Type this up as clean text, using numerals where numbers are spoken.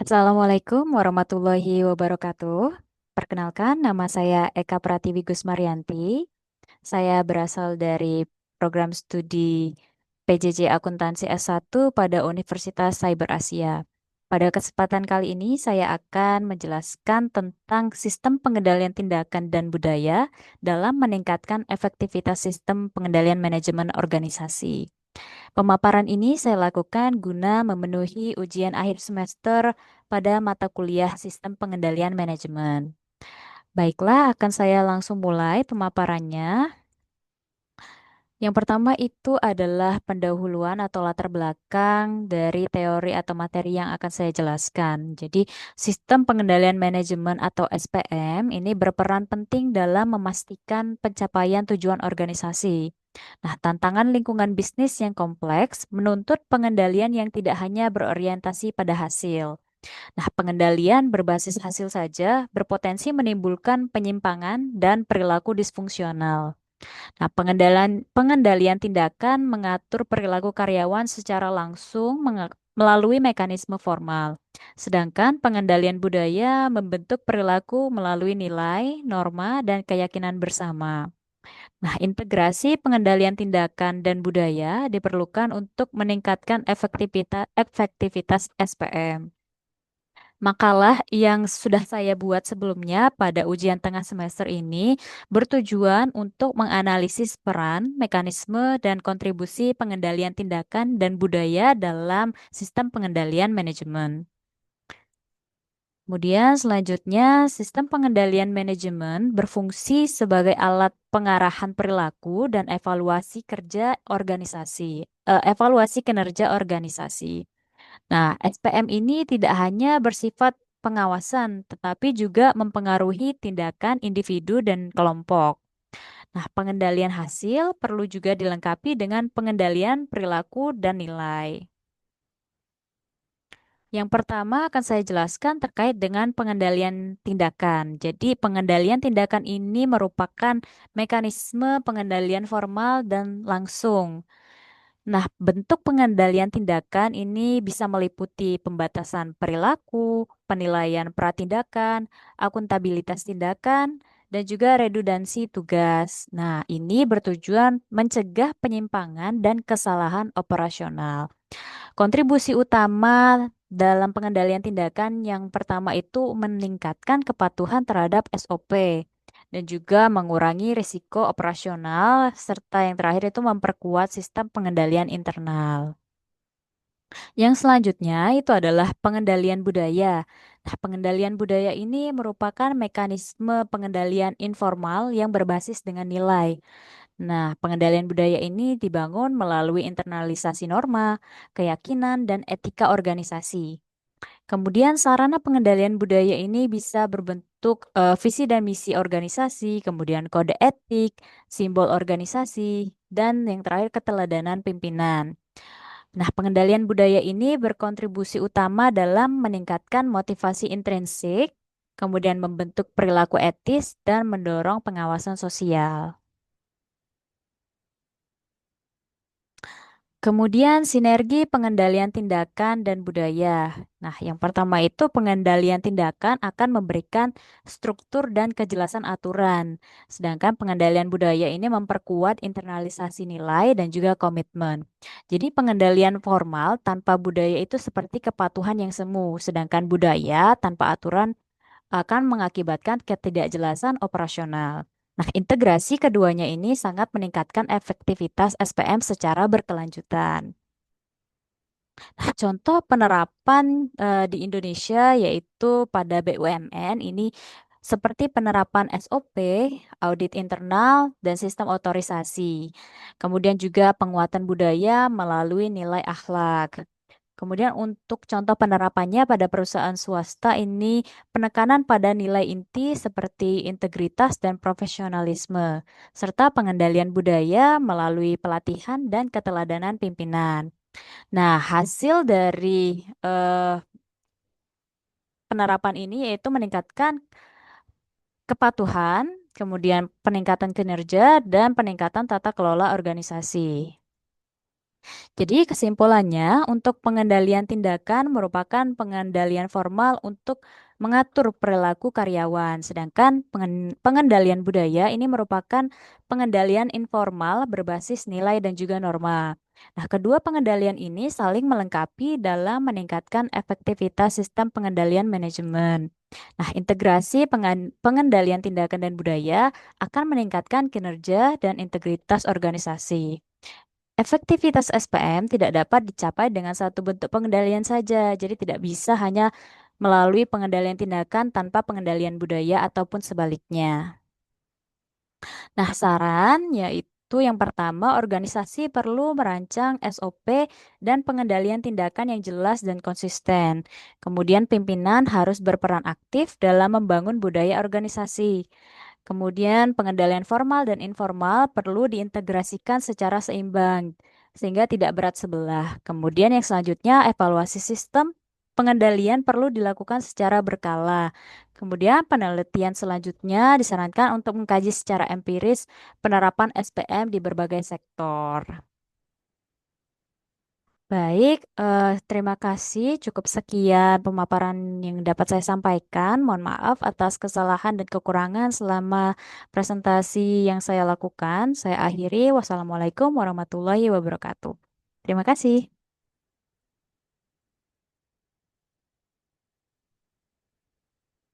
Assalamualaikum warahmatullahi wabarakatuh. Perkenalkan, nama saya Eka Pratiwi Gusmarianti. Saya berasal dari program studi PJJ Akuntansi S1 pada Universitas Cyber Asia. Pada kesempatan kali ini, saya akan menjelaskan tentang sistem pengendalian tindakan dan budaya dalam meningkatkan efektivitas sistem pengendalian manajemen organisasi. Pemaparan ini saya lakukan guna memenuhi ujian akhir semester pada mata kuliah Sistem Pengendalian Manajemen. Baiklah, akan saya langsung mulai pemaparannya. Yang pertama itu adalah pendahuluan atau latar belakang dari teori atau materi yang akan saya jelaskan. Jadi, sistem pengendalian manajemen atau SPM ini berperan penting dalam memastikan pencapaian tujuan organisasi. Nah, tantangan lingkungan bisnis yang kompleks menuntut pengendalian yang tidak hanya berorientasi pada hasil. Nah, pengendalian berbasis hasil saja berpotensi menimbulkan penyimpangan dan perilaku disfungsional. Nah, pengendalian tindakan mengatur perilaku karyawan secara langsung melalui mekanisme formal. Sedangkan pengendalian budaya membentuk perilaku melalui nilai, norma, dan keyakinan bersama. Nah, integrasi pengendalian tindakan dan budaya diperlukan untuk meningkatkan efektivitas SPM. Makalah yang sudah saya buat sebelumnya pada ujian tengah semester ini bertujuan untuk menganalisis peran, mekanisme, dan kontribusi pengendalian tindakan dan budaya dalam sistem pengendalian manajemen. Kemudian selanjutnya, sistem pengendalian manajemen berfungsi sebagai alat pengarahan perilaku dan evaluasi kinerja organisasi. Nah, SPM ini tidak hanya bersifat pengawasan, tetapi juga mempengaruhi tindakan individu dan kelompok. Nah, pengendalian hasil perlu juga dilengkapi dengan pengendalian perilaku dan nilai. Yang pertama akan saya jelaskan terkait dengan pengendalian tindakan. Jadi, pengendalian tindakan ini merupakan mekanisme pengendalian formal dan langsung. Nah, bentuk pengendalian tindakan ini bisa meliputi pembatasan perilaku, penilaian pratindakan, akuntabilitas tindakan, dan juga redundansi tugas. Nah, ini bertujuan mencegah penyimpangan dan kesalahan operasional. Kontribusi utama dalam pengendalian tindakan yang pertama itu meningkatkan kepatuhan terhadap SOP dan juga mengurangi risiko operasional serta yang terakhir itu memperkuat sistem pengendalian internal. Yang selanjutnya itu adalah pengendalian budaya. Nah, pengendalian budaya ini merupakan mekanisme pengendalian informal yang berbasis dengan nilai. Nah, pengendalian budaya ini dibangun melalui internalisasi norma, keyakinan, dan etika organisasi. Kemudian sarana pengendalian budaya ini bisa berbentuk visi dan misi organisasi, kemudian kode etik, simbol organisasi, dan yang terakhir keteladanan pimpinan. Nah, pengendalian budaya ini berkontribusi utama dalam meningkatkan motivasi intrinsik, kemudian membentuk perilaku etis, dan mendorong pengawasan sosial. Kemudian sinergi pengendalian tindakan dan budaya. Nah, yang pertama itu pengendalian tindakan akan memberikan struktur dan kejelasan aturan. Sedangkan pengendalian budaya ini memperkuat internalisasi nilai dan juga komitmen. Jadi pengendalian formal tanpa budaya itu seperti kepatuhan yang semu. Sedangkan budaya tanpa aturan akan mengakibatkan ketidakjelasan operasional. Nah, integrasi keduanya ini sangat meningkatkan efektivitas SPM secara berkelanjutan. Nah, contoh penerapan di Indonesia yaitu pada BUMN ini seperti penerapan SOP, audit internal, dan sistem otorisasi. Kemudian juga penguatan budaya melalui nilai akhlak. Kemudian untuk contoh penerapannya pada perusahaan swasta ini penekanan pada nilai inti seperti integritas dan profesionalisme, serta pengendalian budaya melalui pelatihan dan keteladanan pimpinan. Nah, hasil dari penerapan ini yaitu meningkatkan kepatuhan, kemudian peningkatan kinerja, dan peningkatan tata kelola organisasi. Jadi kesimpulannya, untuk pengendalian tindakan merupakan pengendalian formal untuk mengatur perilaku karyawan, sedangkan pengendalian budaya ini merupakan pengendalian informal berbasis nilai dan juga norma. Nah, kedua pengendalian ini saling melengkapi dalam meningkatkan efektivitas sistem pengendalian manajemen. Nah, integrasi pengendalian tindakan dan budaya akan meningkatkan kinerja dan integritas organisasi. Efektivitas SPM tidak dapat dicapai dengan satu bentuk pengendalian saja, jadi tidak bisa hanya melalui pengendalian tindakan tanpa pengendalian budaya ataupun sebaliknya. Nah, saran yaitu yang pertama, organisasi perlu merancang SOP dan pengendalian tindakan yang jelas dan konsisten. Kemudian pimpinan harus berperan aktif dalam membangun budaya organisasi. Kemudian pengendalian formal dan informal perlu diintegrasikan secara seimbang sehingga tidak berat sebelah. Kemudian yang selanjutnya evaluasi sistem pengendalian perlu dilakukan secara berkala. Kemudian penelitian selanjutnya disarankan untuk mengkaji secara empiris penerapan SPM di berbagai sektor. Baik, terima kasih. Cukup sekian pemaparan yang dapat saya sampaikan. Mohon maaf atas kesalahan dan kekurangan selama presentasi yang saya lakukan. Saya akhiri. Wassalamualaikum warahmatullahi wabarakatuh. Terima kasih.